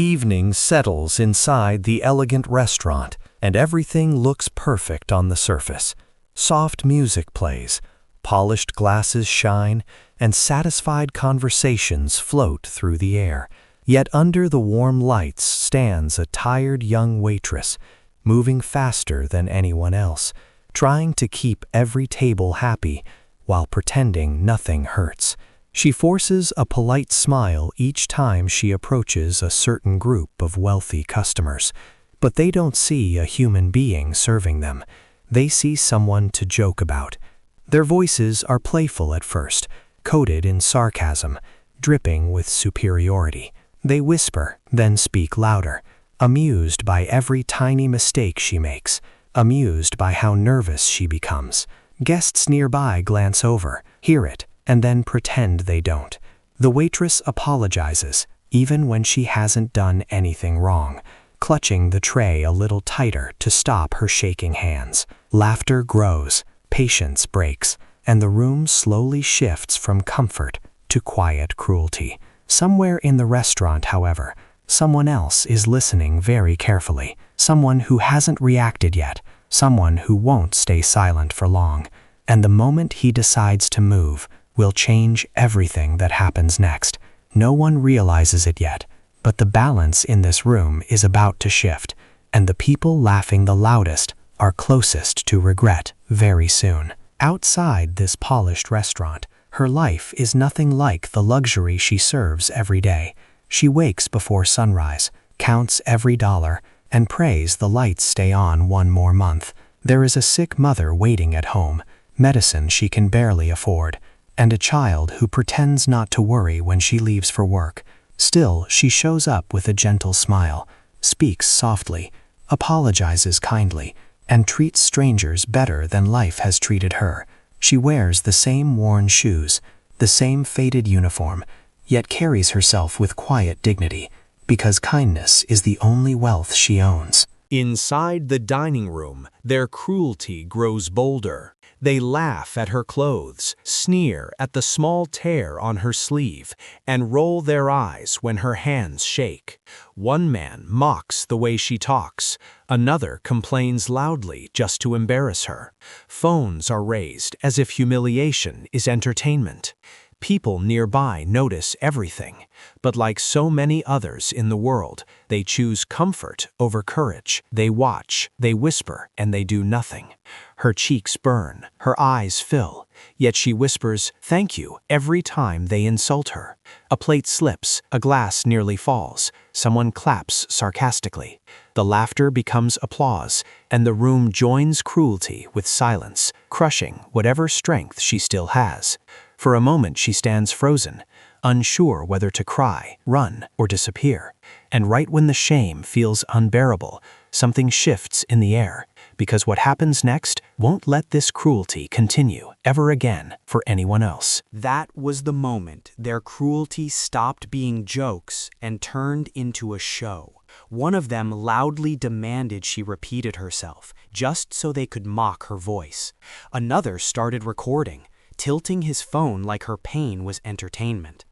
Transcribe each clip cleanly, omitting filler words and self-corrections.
Evening settles inside the elegant restaurant, and everything looks perfect on the surface. Soft music plays, polished glasses shine, and satisfied conversations float through the air. Yet under the warm lights stands a tired young waitress, moving faster than anyone else, trying to keep every table happy while pretending nothing hurts. She forces a polite smile each time she approaches a certain group of wealthy customers, but they don't see a human being serving them. They see someone to joke about. Their voices are playful at first, coated in sarcasm, dripping with superiority. They whisper, then speak louder, amused by every tiny mistake she makes, amused by how nervous she becomes. Guests nearby glance over, hear it, and then pretend they don't. The waitress apologizes, even when she hasn't done anything wrong, clutching the tray a little tighter to stop her shaking hands. Laughter grows, patience breaks, and the room slowly shifts from comfort to quiet cruelty. Somewhere in the restaurant, however, someone else is listening very carefully, someone who hasn't reacted yet, someone who won't stay silent for long. And the moment he decides to move will change everything that happens next. No one realizes it yet, but the balance in this room is about to shift, and the people laughing the loudest are closest to regret very soon. Outside this polished restaurant, her life is nothing like the luxury she serves every day. She wakes before sunrise, counts every dollar, and prays the lights stay on one more month. There is a sick mother waiting at home, medicine she can barely afford, and a child who pretends not to worry when she leaves for work. Still, she shows up with a gentle smile, speaks softly, apologizes kindly, and treats strangers better than life has treated her. She wears the same worn shoes, the same faded uniform, yet carries herself with quiet dignity, because kindness is the only wealth she owns. Inside the dining room, their cruelty grows bolder. They laugh at her clothes, sneer at the small tear on her sleeve, and roll their eyes when her hands shake. One man mocks the way she talks. Another complains loudly just to embarrass her. Phones are raised as if humiliation is entertainment. People nearby notice everything, but like so many others in the world, they choose comfort over courage. They watch, they whisper, and they do nothing. Her cheeks burn, her eyes fill, yet she whispers, "Thank you," every time they insult her. A plate slips, a glass nearly falls, someone claps sarcastically. The laughter becomes applause, and the room joins cruelty with silence, crushing whatever strength she still has. For a moment she stands frozen, unsure whether to cry, run, or disappear. And right when the shame feels unbearable, something shifts in the air, because what happens next won't let this cruelty continue ever again for anyone else. That was the moment their cruelty stopped being jokes and turned into a show. One of them loudly demanded she repeated herself, just so they could mock her voice. Another started recording, tilting his phone like her pain was entertainment.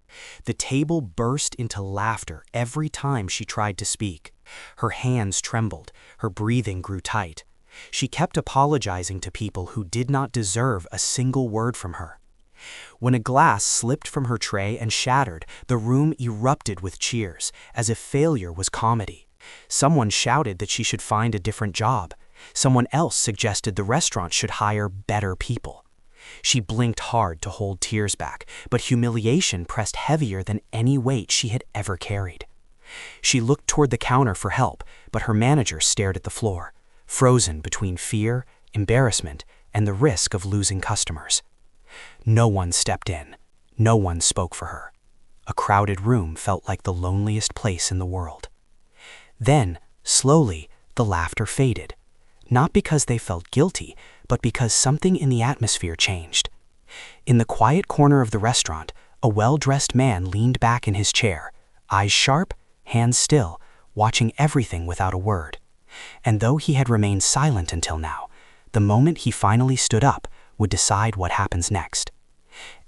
The table burst into laughter every time she tried to speak. Her hands trembled, her breathing grew tight. She kept apologizing to people who did not deserve a single word from her. When a glass slipped from her tray and shattered, the room erupted with cheers, as if failure was comedy. Someone shouted that she should find a different job. Someone else suggested the restaurant should hire better people. She blinked hard to hold tears back, but humiliation pressed heavier than any weight she had ever carried. She looked toward the counter for help, but her manager stared at the floor, frozen between fear, embarrassment, and the risk of losing customers. No one stepped in. No one spoke for her. A crowded room felt like the loneliest place in the world. Then, slowly, the laughter faded. Not because they felt guilty, but because something in the atmosphere changed. In the quiet corner of the restaurant, a well-dressed man leaned back in his chair, eyes sharp, hands still, watching everything without a word. And though he had remained silent until now, the moment he finally stood up would decide what happens next.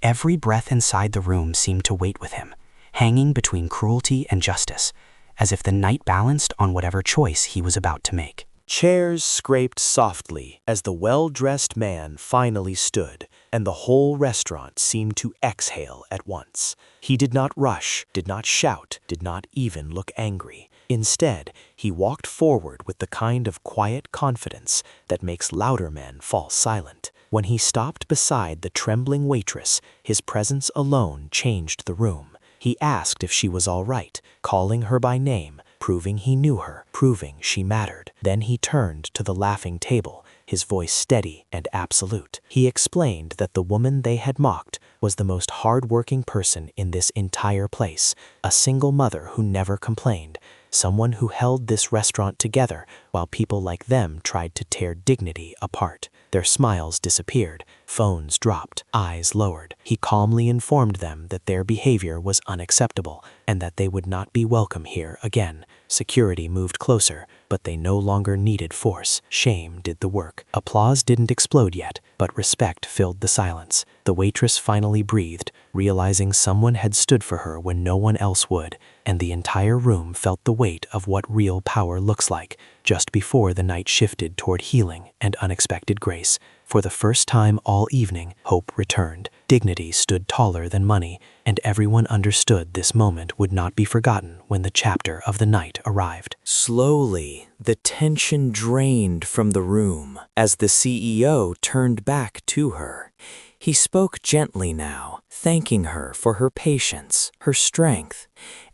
Every breath inside the room seemed to wait with him, hanging between cruelty and justice, as if the night balanced on whatever choice he was about to make. Chairs scraped softly as the well-dressed man finally stood, and the whole restaurant seemed to exhale at once. He did not rush, did not shout, did not even look angry. Instead, he walked forward with the kind of quiet confidence that makes louder men fall silent. When he stopped beside the trembling waitress, his presence alone changed the room. He asked if she was all right, calling her by name, proving he knew her, proving she mattered. Then he turned to the laughing table, his voice steady and absolute. He explained that the woman they had mocked was the most hard-working person in this entire place, a single mother who never complained, someone who held this restaurant together while people like them tried to tear dignity apart. Their smiles disappeared, phones dropped, eyes lowered. He calmly informed them that their behavior was unacceptable and that they would not be welcome here again. Security moved closer, but they no longer needed force. Shame did the work. Applause didn't explode yet, but respect filled the silence. The waitress finally breathed, realizing someone had stood for her when no one else would, and the entire room felt the weight of what real power looks like. Just before the night shifted toward healing and unexpected grace, for the first time all evening, hope returned. Dignity stood taller than money, and everyone understood this moment would not be forgotten when the chapter of the night arrived. Slowly, the tension drained from the room as the CEO turned back to her. He spoke gently now, thanking her for her patience, her strength,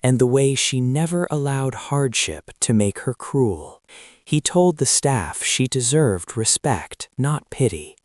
and the way she never allowed hardship to make her cruel. He told the staff she deserved respect, not pity,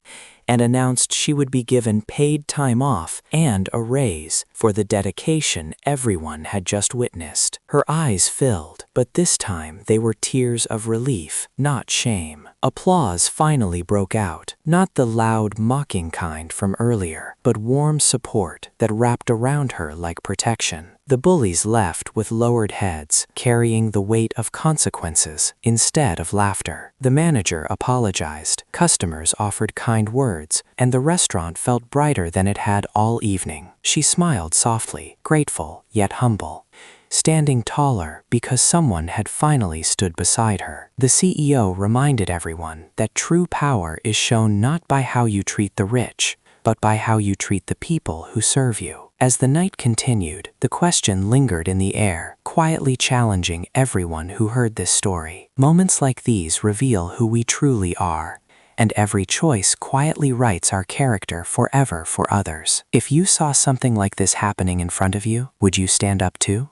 and announced she would be given paid time off and a raise for the dedication everyone had just witnessed. Her eyes filled, but this time they were tears of relief, not shame. Applause finally broke out, not the loud, mocking kind from earlier, but warm support that wrapped around her like protection. The bullies left with lowered heads, carrying the weight of consequences instead of laughter. The manager apologized, customers offered kind words, and the restaurant felt brighter than it had all evening. She smiled softly, grateful yet humble, standing taller because someone had finally stood beside her. The CEO reminded everyone that true power is shown not by how you treat the rich, but by how you treat the people who serve you. As the night continued, the question lingered in the air, quietly challenging everyone who heard this story. Moments like these reveal who we truly are, and every choice quietly writes our character forever for others. If you saw something like this happening in front of you, would you stand up too?